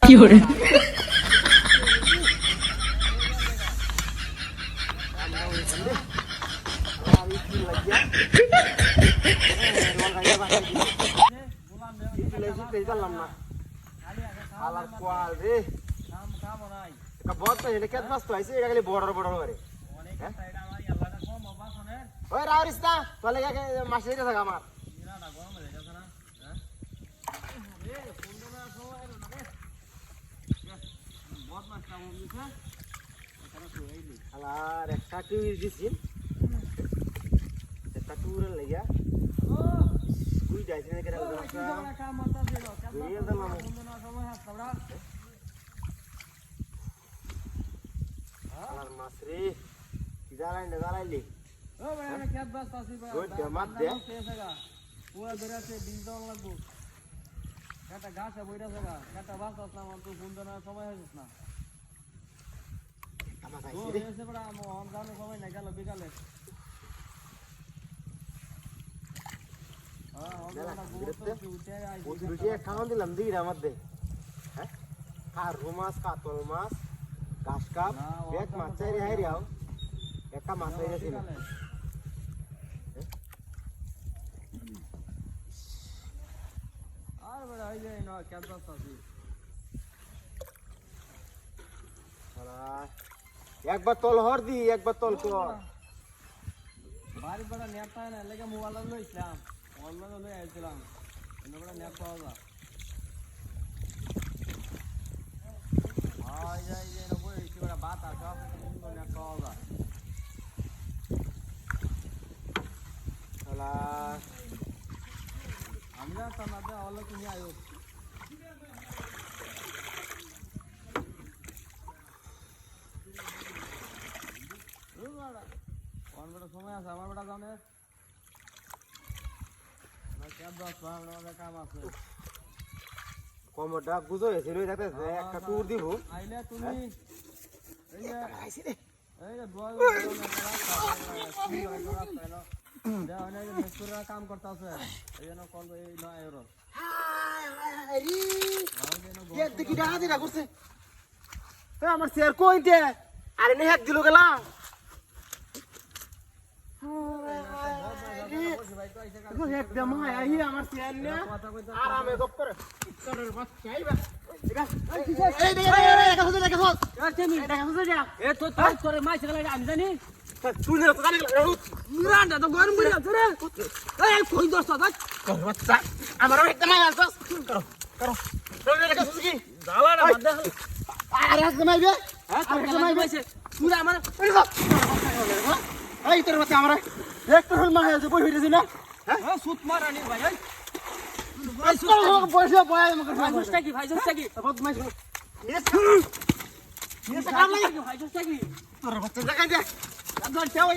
fiore, আর একটা টুইর দিছিন একটা টুরের লাগিয়া কুই যাইছে না কেরা দুরিয়া দলাম আর মাছরে দালাইলি ও ভাই আমি খেত বাস আসি ভাই ওই মাছ দে পুরো বেরাতে বীজ দাও লাগবো কাটা ঘাসে বইরা জায়গা কাটা বাস আসলাম তো বন্ধনা সময় হইছ না আমার ও আইছে রে এসে বড় আম অন জানো সময় না গেল বিকালে হ্যাঁ ওগুলা বহুত উঠে আইছে ওই রুটিয়া খাওয়ান দিলাম দিরা মধ্যে হ্যাঁ আর রুমাস কাতল মাছ ঘাস কাপ এক মাছ চাইরে হাইরাও একটা মাছ হাইরাছিল আর বড় হই যায় না খেত বাস আসি শালা একবার তল হর দি একবার তল কর বাড়ি বড় নেতা না লাগে মোবাইল লইছিলাম অনলাইন লই আইছিলাম এনে বড় নেট পাওয়া যায় আই যাই যে না বই কি বড় বাত আছে সুন্দর নেট পাওয়া যায় শালা আমরা তো না দে অল তুমি আইও কোন বড় সময় আছে আমার বড় জানে না ক্যাব বাস পাওয়া কাম আছে কমরটা গুজো হয়েছিল দেখতে একটা টুর দিব আইলে তুমি এই যে আইছি রে এই যে বল রাস্তা কাম করতেছে এই জন্য কল এই না এরো দেখি ডাকা দিরা করছে আমার শেয়ার কইতে আরে নে হাত দিল গেলা একদম আই আমার শেয়ার নে আরামে গপ করে তোর বাস চাইবা এই দেখা হচ্ছে দেখা হচ্ছে এ তো তাই করে মাছ গেলে আমি জানি তুই না তো জানি মুরান্ডা তো গরম করে আছে রে এই কই দস্তা দেখ তোর বাচ্চা আমারও একদম আই আসছ করো দেখা হচ্ছে কি জালা না বাদ দে আর একদম আইবে হ্যাঁ তোর কামাই হইছে পুরা আমার এই তোর বাচ্চা আমরা একটা হল মা হয়েছে বই হইতেছি না হ্যাঁ সুত মারানি ভাই এই পয়সা বয় আমাকে ভাই জস্তা কি বদমাইশ ভাই জস্তা কি তোর বাচ্চা দেখা দে একদম চাও